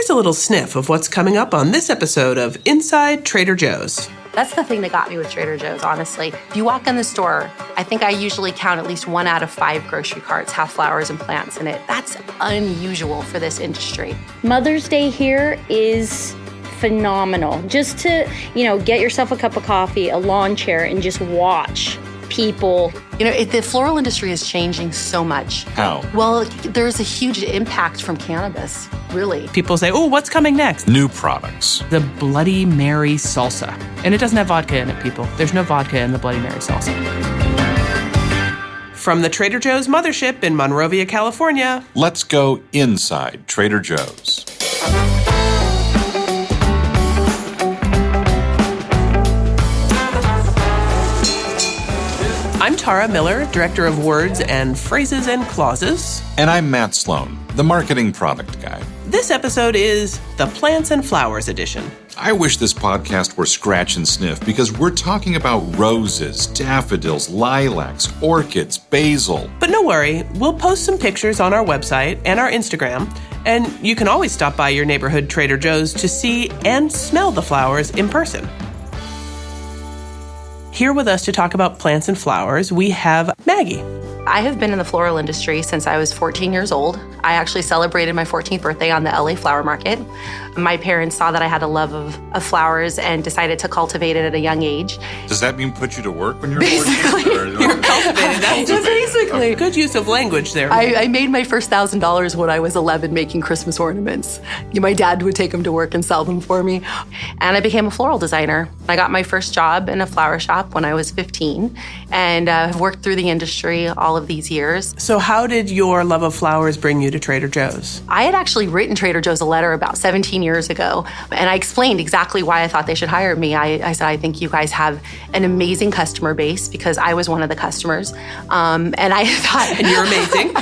Here's a little sniff of what's coming up on this episode of Inside Trader Joe's. That's the thing that got me with Trader Joe's, honestly. If you walk in the store, I think I usually count at least 1 out of 5 grocery carts have flowers and plants in it. That's unusual for this industry. Mother's Day here is phenomenal. Just to, get yourself a cup of coffee, a lawn chair, and just watch people. The floral industry is changing so much. How? Well, there's a huge impact from cannabis, really. People say, oh, what's coming next? New products. The Bloody Mary salsa. And it doesn't have vodka in it, people. There's no vodka in the Bloody Mary salsa. From the Trader Joe's mothership in Monrovia, California, Let's go inside Trader Joe's. I'm Tara Miller, Director of Words and Phrases and Clauses. And I'm Matt Sloan, the Marketing Product Guy. This episode is the Plants and Flowers edition. I wish this podcast were scratch and sniff because we're talking about roses, daffodils, lilacs, orchids, basil. But no worry, we'll post some pictures on our website and our Instagram, and you can always stop by your neighborhood Trader Joe's to see and smell the flowers in person. Here with us to talk about plants and flowers, we have Maggie. I have been in the floral industry since I was 14 years old. I actually celebrated my 14th birthday on the LA Flower Market. My parents saw that I had a love of flowers and decided to cultivate it at a young age. Does that mean put you to work when you're Basically. 14? You're cultivated. That's Basically. good use of language there. I made my first $1,000 when I was 11 making Christmas ornaments. My dad would take them to work and sell them for me. And I became a floral designer. I got my first job in a flower shop when I was 15 and have worked through the industry all of these years. So how did your love of flowers bring you to Trader Joe's? I had actually written Trader Joe's a letter about 17 years ago, and I explained exactly why I thought they should hire me. I said, I think you guys have an amazing customer base because I was one of the customers. And I thought... And you're amazing.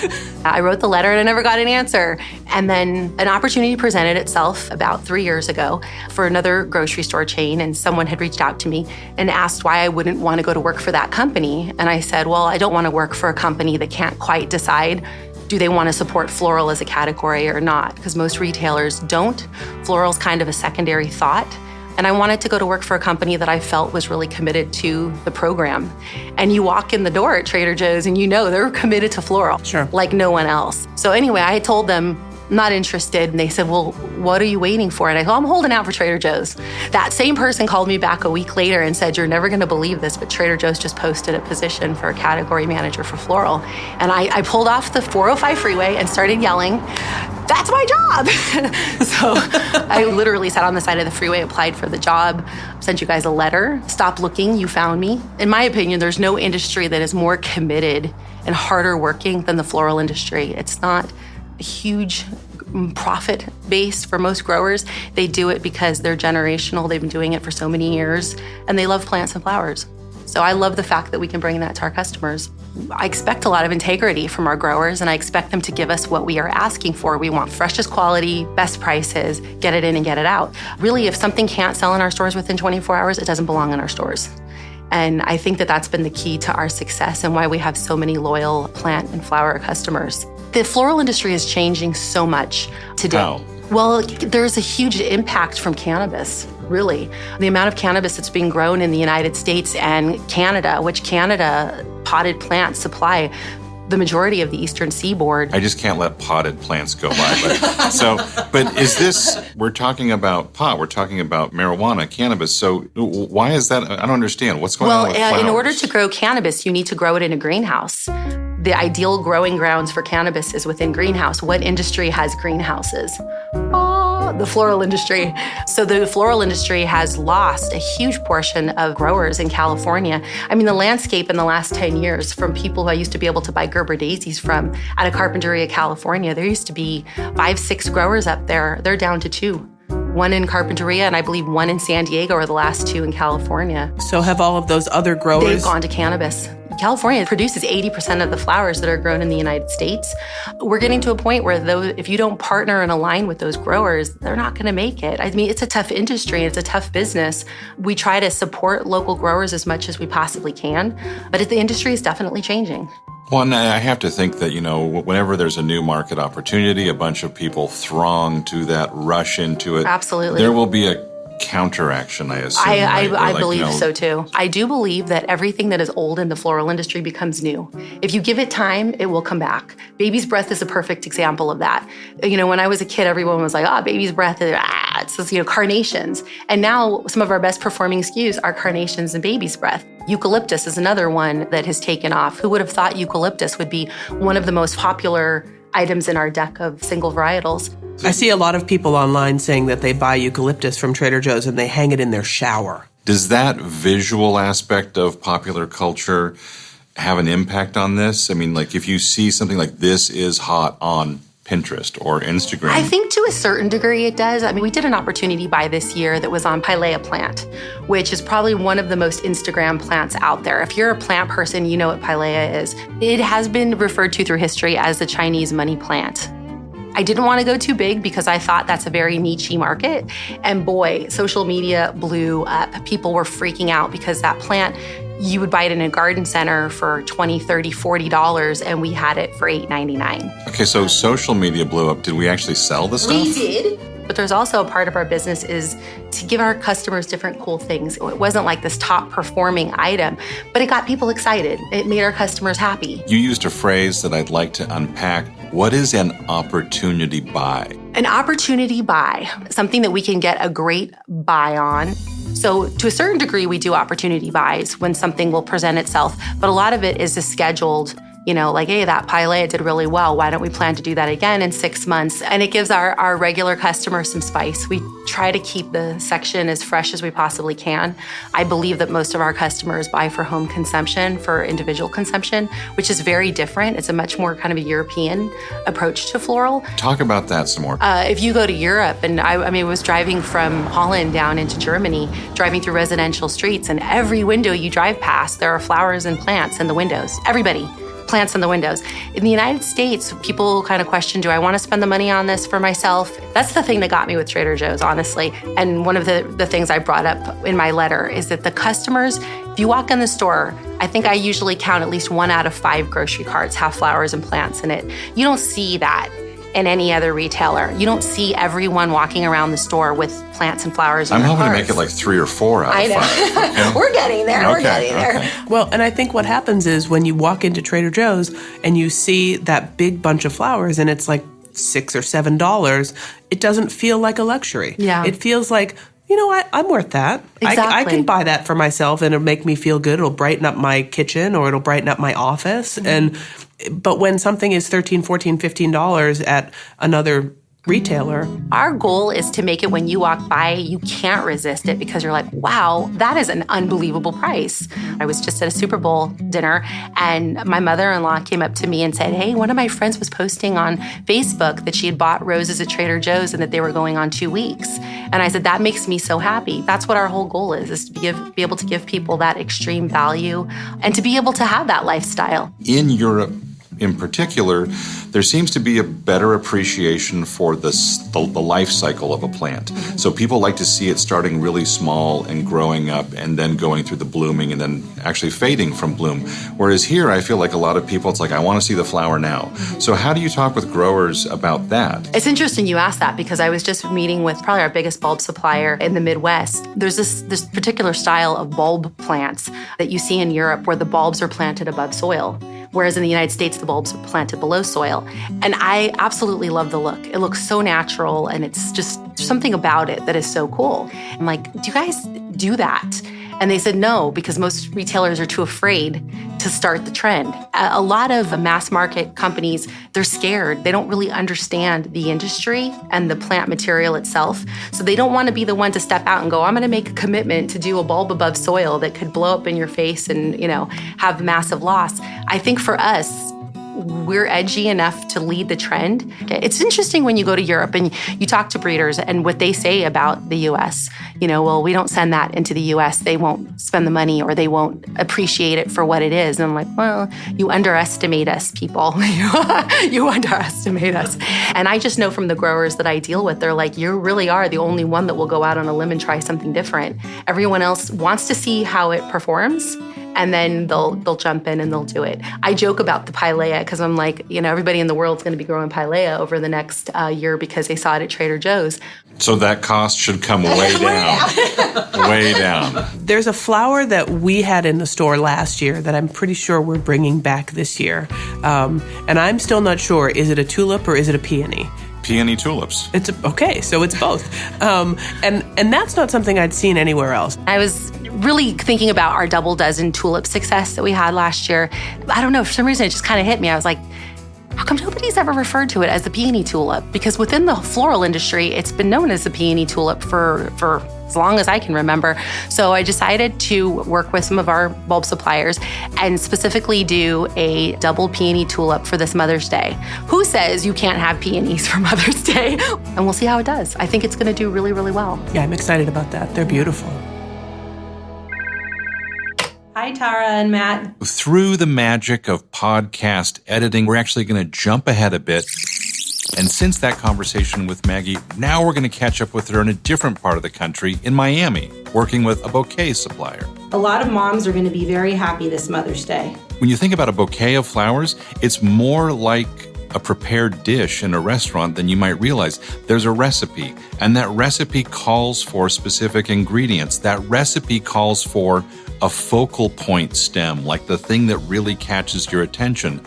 I wrote the letter and I never got an answer. And then an opportunity presented itself about 3 years ago for another grocery store chain, and someone had reached out to me and asked why I wouldn't want to go to work for that company. And I said, well, I don't want to work for a company that can't quite decide do they want to support floral as a category or not? Because most retailers don't. Floral's kind of a secondary thought. And I wanted to go to work for a company that I felt was really committed to the program. And you walk in the door at Trader Joe's and they're committed to floral, Sure, like no one else. So anyway, I told them, not interested. And they said, well, what are you waiting for? And I thought, I'm holding out for Trader Joe's. That same person called me back a week later and said, you're never going to believe this, but Trader Joe's just posted a position for a category manager for floral. And I pulled off the 405 freeway and started yelling, that's my job. So I literally sat on the side of the freeway, applied for the job, sent you guys a letter. Stop looking, you found me. In my opinion, there's no industry that is more committed and harder working than the floral industry. It's not a huge profit base for most growers. They do it because they're generational. They've been doing it for so many years, and they love plants and flowers. So I love the fact that we can bring that to our customers. I expect a lot of integrity from our growers, and I expect them to give us what we are asking for. We want freshest quality, best prices, get it in and get it out. Really, if something can't sell in our stores within 24 hours, it doesn't belong in our stores. And I think that that's been the key to our success and why we have so many loyal plant and flower customers. The floral industry is changing so much today. How? Well, there's a huge impact from cannabis, really. The amount of cannabis that's being grown in the United States and Canada, which Canada potted plants supply the majority of the Eastern Seaboard. I just can't let potted plants go by. But is this, we're talking about pot, we're talking about marijuana, cannabis. So why is that? I don't understand. What's going on with flowers? In order to grow cannabis, you need to grow it in a greenhouse. The ideal growing grounds for cannabis is within greenhouse. What industry has greenhouses? The floral industry. So the floral industry has lost a huge portion of growers in California. I mean, the landscape in the last 10 years, from people who I used to be able to buy Gerber daisies from out of Carpinteria, California, there used to be 5, 6 growers up there. They're down to 2. 1 in Carpinteria, and I believe 1 in San Diego are the last 2 in California. So have all of those other growers... They've gone to cannabis. California produces 80% of the flowers that are grown in the United States. We're getting to a point where if you don't partner and align with those growers, they're not going to make it. I mean, it's a tough industry. It's a tough business. We try to support local growers as much as we possibly can, but the industry is definitely changing. Well, and I have to think that, whenever there's a new market opportunity, a bunch of people throng to that, rush into it. Absolutely. There will be a counteraction, I assume. I believe so too. I do believe that everything that is old in the floral industry becomes new. If you give it time, it will come back. Baby's breath is a perfect example of that. When I was a kid, everyone was like, baby's breath, it's carnations. And now some of our best performing SKUs are carnations and baby's breath. Eucalyptus is another one that has taken off. Who would have thought eucalyptus would be one of the most popular items in our deck of single varietals? I see a lot of people online saying that they buy eucalyptus from Trader Joe's and they hang it in their shower. Does that visual aspect of popular culture have an impact on this? I mean, like if you see something like this is hot on Pinterest or Instagram. I think to a certain degree it does. I mean, we did an opportunity buy this year that was on Pilea plant, which is probably one of the most Instagram plants out there. If you're a plant person, you know what Pilea is. It has been referred to through history as the Chinese money plant. I didn't want to go too big because I thought that's a very niche-y market. And boy, social media blew up. People were freaking out because that plant, you would buy it in a garden center for $20, $30, $40, and we had it for $8.99. Okay, so social media blew up. Did we actually sell the stuff? We did. But there's also a part of our business is to give our customers different cool things. It wasn't like this top performing item, but it got people excited. It made our customers happy. You used a phrase that I'd like to unpack. What is an opportunity buy? An opportunity buy, something that we can get a great buy on. So to a certain degree, we do opportunity buys when something will present itself, but a lot of it is a scheduled, like, hey, that Pilea did really well. Why don't we plan to do that again in 6 months? And it gives our regular customers some spice. We try to keep the section as fresh as we possibly can. I believe that most of our customers buy for home consumption, for individual consumption, which is very different. It's a much more kind of a European approach to floral. Talk about that some more. If you go to Europe, and I was driving from Holland down into Germany, driving through residential streets, and every window you drive past, there are flowers and plants in the windows. Everybody. Plants in the windows. In the United States, people kind of question, do I want to spend the money on this for myself? That's the thing that got me with Trader Joe's, honestly. And one of the things I brought up in my letter is that the customers, if you walk in the store, I think I usually count at least 1 out of 5 grocery carts have flowers and plants in it. You don't see that in any other retailer. You don't see everyone walking around the store with plants and flowers in I'm their hoping carts. to make it like 3 or 4 out of 5. I know. We're getting there. We're getting there. Well, and I think what happens is when you walk into Trader Joe's and you see that big bunch of flowers and it's like $6 or $7, it doesn't feel like a luxury. Yeah. It feels like, I'm worth that. Exactly. I can buy that for myself and it'll make me feel good. It'll brighten up my kitchen or it'll brighten up my office. But when something is $13, $14, $15 at another retailer. Our goal is to make it when you walk by, you can't resist it because you're like, wow, that is an unbelievable price. I was just at a Super Bowl dinner and my mother-in-law came up to me and said, hey, one of my friends was posting on Facebook that she had bought roses at Trader Joe's and that they were going on 2 weeks. And I said, that makes me so happy. That's what our whole goal is to be able to give people that extreme value and to be able to have that lifestyle. In Europe, in particular, there seems to be a better appreciation for the life cycle of a plant. So people like to see it starting really small and growing up and then going through the blooming and then actually fading from bloom. Whereas here, I feel like a lot of people, it's like, I want to see the flower now. So how do you talk with growers about that? It's interesting you asked that because I was just meeting with probably our biggest bulb supplier in the Midwest. There's this particular style of bulb plants that you see in Europe where the bulbs are planted above soil. Whereas in the United States, the bulbs are planted below soil. And I absolutely love the look. It looks so natural and it's just something about it that is so cool. I'm like, do you guys do that? And they said no, because most retailers are too afraid to start the trend. A lot of mass market companies, they're scared. They don't really understand the industry and the plant material itself. So they don't want to be the one to step out and go, I'm going to make a commitment to do a bulb above soil that could blow up in your face and, have massive loss. I think for us, we're edgy enough to lead the trend. It's interesting when you go to Europe and you talk to breeders and what they say about the U.S. Well, we don't send that into the U.S. They won't spend the money or they won't appreciate it for what it is. And I'm like, well, you underestimate us, people. You underestimate us. And I just know from the growers that I deal with, they're like, you really are the only one that will go out on a limb and try something different. Everyone else wants to see how it performs. and then they'll jump in and they'll do it. I joke about the pilea because I'm like, everybody in the world's going to be growing pilea over the next year because they saw it at Trader Joe's. So that cost should come way down. Way down. There's a flower that we had in the store last year that I'm pretty sure we're bringing back this year. And I'm still not sure, is it a tulip or is it a peony? Peony tulips. Okay, so it's both. And that's not something I'd seen anywhere else. I was really thinking about our double dozen tulip success that we had last year. I don't know, for some reason it just kind of hit me. I was like, how come nobody's ever referred to it as the peony tulip? Because within the floral industry, it's been known as the peony tulip for as long as I can remember. So I decided to work with some of our bulb suppliers and specifically do a double peony tulip for this Mother's Day. Who says you can't have peonies for Mother's Day? And we'll see how it does. I think it's going to do really, really well. Yeah, I'm excited about that. They're beautiful. Hi, Tara and Matt. Through the magic of podcast editing, we're actually going to jump ahead a bit. And since that conversation with Maggie, now we're going to catch up with her in a different part of the country, in Miami, working with a bouquet supplier. A lot of moms are going to be very happy this Mother's Day. When you think about a bouquet of flowers, it's more like a prepared dish in a restaurant than you might realize. There's a recipe, and that recipe calls for specific ingredients. That recipe calls for a focal point stem, like the thing that really catches your attention.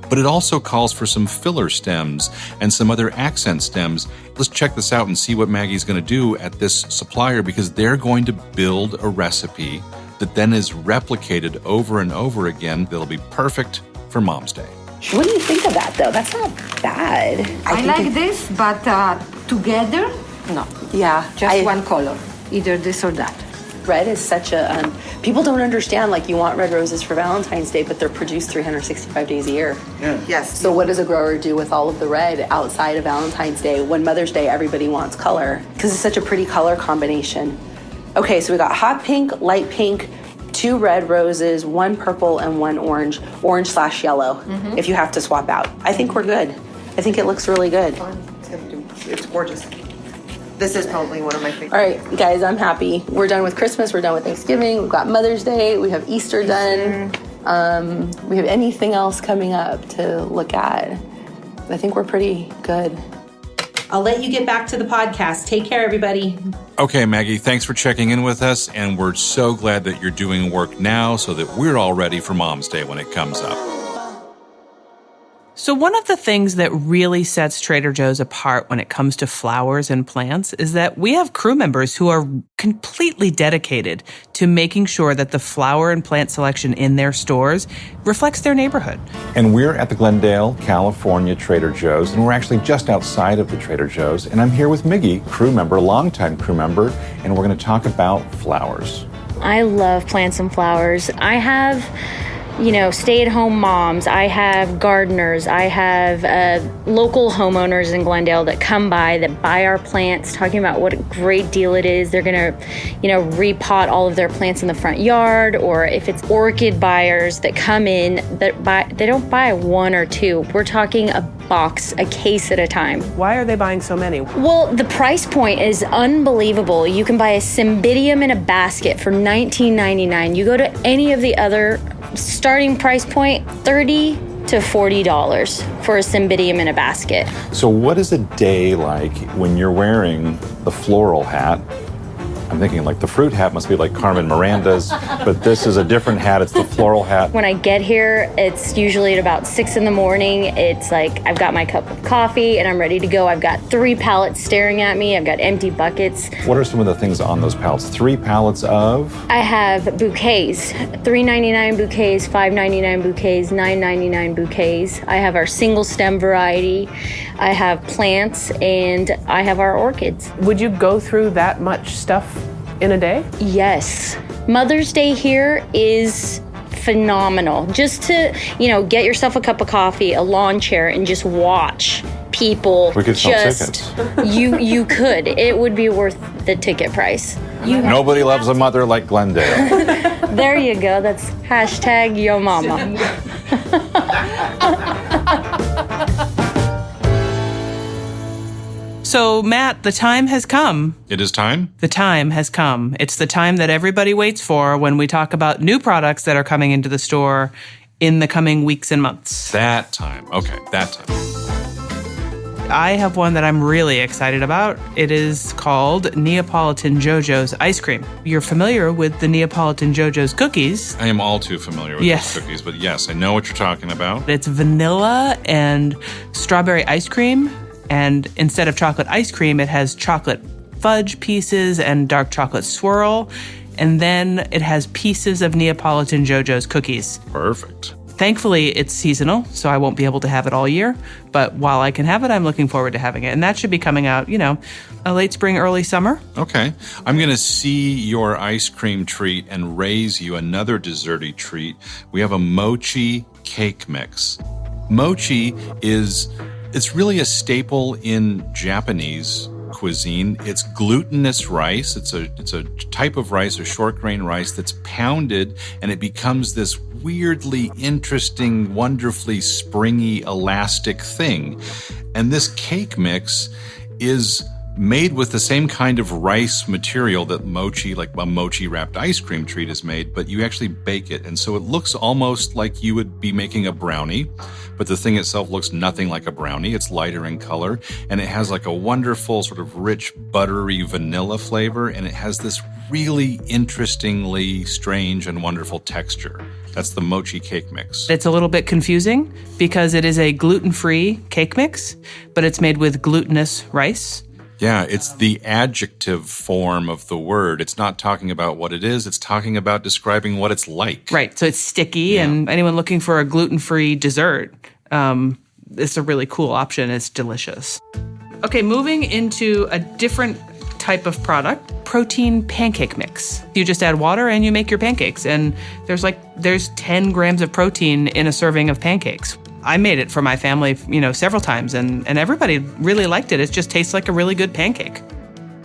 But it also calls for some filler stems and some other accent stems. Let's check this out and see what Maggie's going to do at this supplier, because they're going to build a recipe that then is replicated over and over again that'll be perfect for Mom's Day. What do you think of that, though? That's not bad. I like this, but together, no. Yeah. Just one color, either this or that. Red is such a, people don't understand, like, you want red roses for Valentine's Day, but they're produced 365 days a year. Yeah. Yes. So what does a grower do with all of the red outside of Valentine's Day when Mother's Day everybody wants color? Because it's such a pretty color combination. Okay, so we got hot pink, light pink, 2 red roses, 1 purple, and 1 orange. Orange/yellow, if you have to swap out. I think we're good. I think it looks really good. It's gorgeous. This is probably one of my favorites. All right, guys, I'm happy. We're done with Christmas. We're done with Thanksgiving. We've got Mother's Day. We have Easter done. We have anything else coming up to look at? I think we're pretty good. I'll let you get back to the podcast. Take care, everybody. Okay, Maggie, thanks for checking in with us, and we're so glad that you're doing work now so that we're all ready for Mom's Day when it comes up. So one of the things that really sets Trader Joe's apart when it comes to flowers and plants is that we have crew members who are completely dedicated to making sure that the flower and plant selection in their stores reflects their neighborhood. And we're at the Glendale, California Trader Joe's, and we're actually just outside of the Trader Joe's. And I'm here with Miggy, crew member, longtime crew member, and we're going to talk about flowers. I love plants and flowers. I have, stay-at-home moms. I have gardeners. I have local homeowners in Glendale that come by, that buy our plants, talking about what a great deal it is. They're going to, repot all of their plants in the front yard. Or if it's orchid buyers that come in, they don't buy 1 or 2. We're talking a box, a case at a time. Why are they buying so many? Well, the price point is unbelievable. You can buy a cymbidium in a basket for $19.99. You go to any of the other starting price point, $30 to $40 for a cymbidium in a basket. So what is a day like when you're wearing the floral hat? I'm thinking like the fruit hat must be like Carmen Miranda's, but this is a different hat. It's the floral hat. When I get here, it's usually at about 6 in the morning. It's like I've got my cup of coffee and I'm ready to go. I've got 3 pallets staring at me. I've got empty buckets. What are some of the things on those pallets? 3 pallets of? I have bouquets, $3.99 bouquets, $5.99 bouquets, $9.99 bouquets. I have our single stem variety. I have plants, and I have our orchids. Would you go through that much stuff in a day? Yes. Mother's Day here is phenomenal. Just to, get yourself a cup of coffee, a lawn chair, and just watch people. We could sell tickets. You could. It would be worth the ticket price. Nobody loves a mother like Glendale. There you go. That's hashtag Yo Mama. So So, Matt, the time has come. It is time? The time has come. It's the time that everybody waits for when we talk about new products that are coming into the store in the coming weeks and months. That time. Okay, that time. I have one that I'm really excited about. It is called Neapolitan JoJo's Ice Cream. You're familiar with the Neapolitan JoJo's cookies. I am all too familiar with Yes. those cookies, but yes, I know what you're talking about. It's vanilla and strawberry ice cream. And instead of chocolate ice cream, it has chocolate fudge pieces and dark chocolate swirl. And then it has pieces of Neapolitan JoJo's cookies. Perfect. Thankfully, it's seasonal, so I won't be able to have it all year. But while I can have it, I'm looking forward to having it. And that should be coming out, a late spring, early summer. Okay. I'm going to see your ice cream treat and raise you another desserty treat. We have a mochi cake mix. Mochi it's really a staple in Japanese cuisine. It's glutinous rice. It's a type of rice, a short grain rice that's pounded, and it becomes this weirdly interesting, wonderfully springy, elastic thing. And this cake mix is made with the same kind of rice material that mochi, like a mochi wrapped ice cream treat, is made, but you actually bake it. And so it looks almost like you would be making a brownie, but the thing itself looks nothing like a brownie. It's lighter in color, and it has like a wonderful sort of rich, buttery vanilla flavor, and it has this really interestingly strange and wonderful texture. That's the mochi cake mix. It's a little bit confusing because it is a gluten-free cake mix, but it's made with glutinous rice. Yeah, it's the adjective form of the word. It's not talking about what it is. It's talking about describing what it's like. Right. So it's sticky, and anyone looking for a gluten-free dessert, it's a really cool option. It's delicious. Okay, moving into a different type of product, protein pancake mix. You just add water and you make your pancakes, and there's 10 grams of protein in a serving of pancakes. I made it for my family, several times, and everybody really liked it. It just tastes like a really good pancake.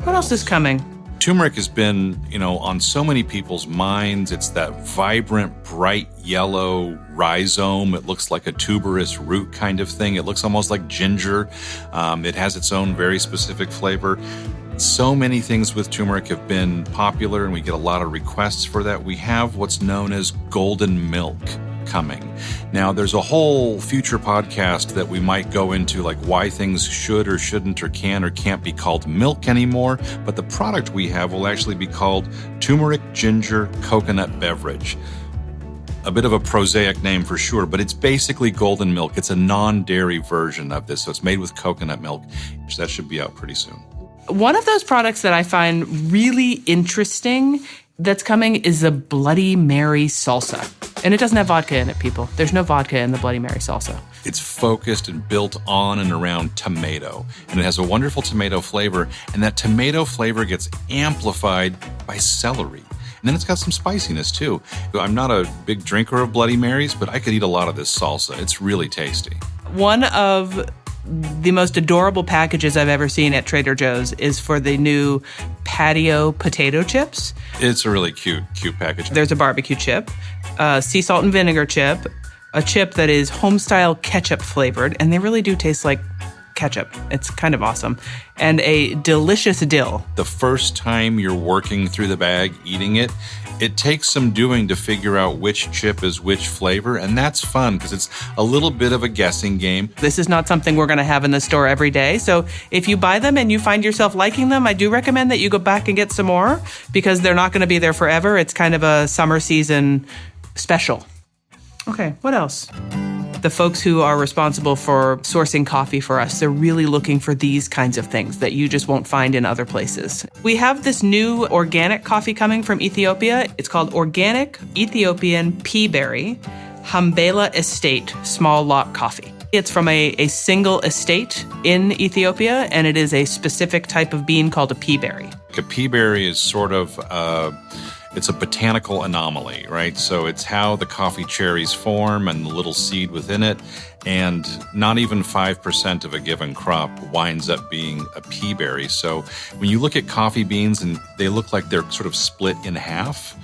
What else is coming? Turmeric has been, on so many people's minds. It's that vibrant, bright yellow rhizome. It looks like a tuberous root kind of thing. It looks almost like ginger. It has its own very specific flavor. So many things with turmeric have been popular, and we get a lot of requests for that. We have what's known as golden milk coming. Now, there's a whole future podcast that we might go into, like why things should or shouldn't or can or can't be called milk anymore, but the product we have will actually be called turmeric ginger coconut beverage. A bit of a prosaic name for sure, but it's basically golden milk. It's a non-dairy version of this, so it's made with coconut milk. So that should be out pretty soon. One of those products that I find really interesting that's coming is a Bloody Mary salsa. And it doesn't have vodka in it, people. There's no vodka in the Bloody Mary salsa. It's focused and built on and around tomato. And it has a wonderful tomato flavor. And that tomato flavor gets amplified by celery. And then it's got some spiciness, too. I'm not a big drinker of Bloody Marys, but I could eat a lot of this salsa. It's really tasty. One of the most adorable packages I've ever seen at Trader Joe's is for the new patio potato chips. It's a really cute package. There's a barbecue chip, a sea salt and vinegar chip, a chip that is home-style ketchup flavored, and they really do taste like ketchup. It's kind of awesome. And a delicious dill. The first time you're working through the bag, eating it, it takes some doing to figure out which chip is which flavor, and that's fun because it's a little bit of a guessing game. This is not something we're going to have in the store every day, so if you buy them and you find yourself liking them, I do recommend that you go back and get some more because they're not going to be there forever. It's kind of a summer season special. Okay, what else? The folks who are responsible for sourcing coffee for us, they're really looking for these kinds of things that you just won't find in other places. We have this new organic coffee coming from Ethiopia. It's called Organic Ethiopian Peaberry Hambela Estate Small Lot Coffee. It's from a single estate in Ethiopia, and it is a specific type of bean called a peaberry. A peaberry is sort of it's a botanical anomaly, right? So it's how the coffee cherries form and the little seed within it. And not even 5% of a given crop winds up being a pea berry. So when you look at coffee beans and they look like they're sort of split in half,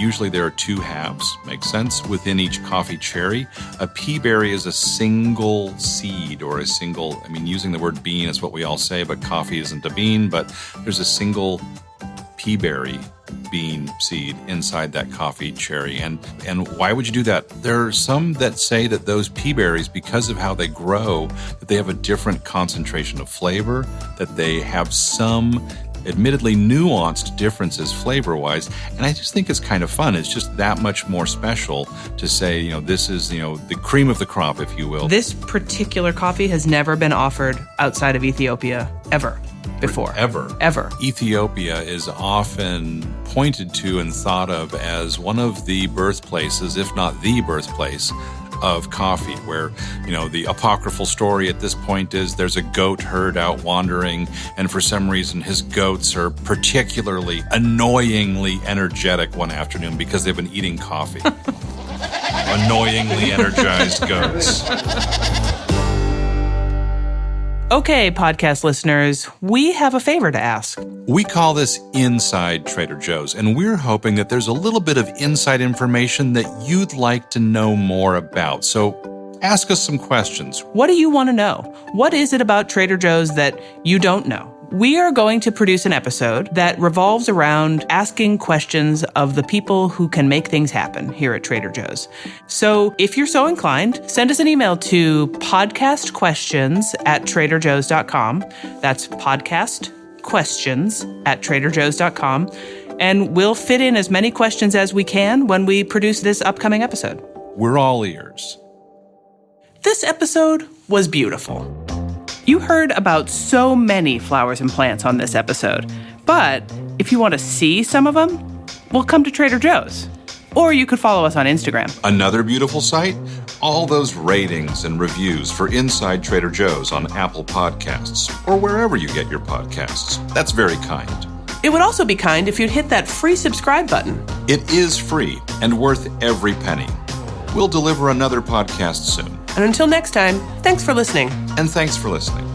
usually there are two halves, makes sense, within each coffee cherry. A pea berry is a single seed or a single, using the word bean is what we all say, but coffee isn't a bean, but there's a single pea berry bean seed inside that coffee cherry. And why would you do that? There are some that say that those pea berries, because of how they grow, that they have a different concentration of flavor, that they have some admittedly nuanced differences flavor-wise. And I just think it's kind of fun. It's just that much more special to say, this is, the cream of the crop, if you will. This particular coffee has never been offered outside of Ethiopia ever. Before. Ever. Ethiopia is often pointed to and thought of as one of the birthplaces, if not the birthplace, of coffee, where, the apocryphal story at this point is there's a goat herd out wandering, and for some reason his goats are particularly annoyingly energetic one afternoon because they've been eating coffee. Annoyingly energized goats. Okay, podcast listeners, we have a favor to ask. We call this Inside Trader Joe's, and we're hoping that there's a little bit of inside information that you'd like to know more about. So ask us some questions. What do you want to know? What is it about Trader Joe's that you don't know? We are going to produce an episode that revolves around asking questions of the people who can make things happen here at Trader Joe's. So if you're so inclined, send us an email to podcastquestions@traderjoes.com. That's podcastquestions@traderjoes.com. And we'll fit in as many questions as we can when we produce this upcoming episode. We're all ears. This episode was beautiful. You heard about so many flowers and plants on this episode, but if you want to see some of them, well, come to Trader Joe's. Or you could follow us on Instagram. Another beautiful site? All those ratings and reviews for Inside Trader Joe's on Apple Podcasts or wherever you get your podcasts. That's very kind. It would also be kind if you'd hit that free subscribe button. It is free and worth every penny. We'll deliver another podcast soon. And until next time, thanks for listening. And thanks for listening.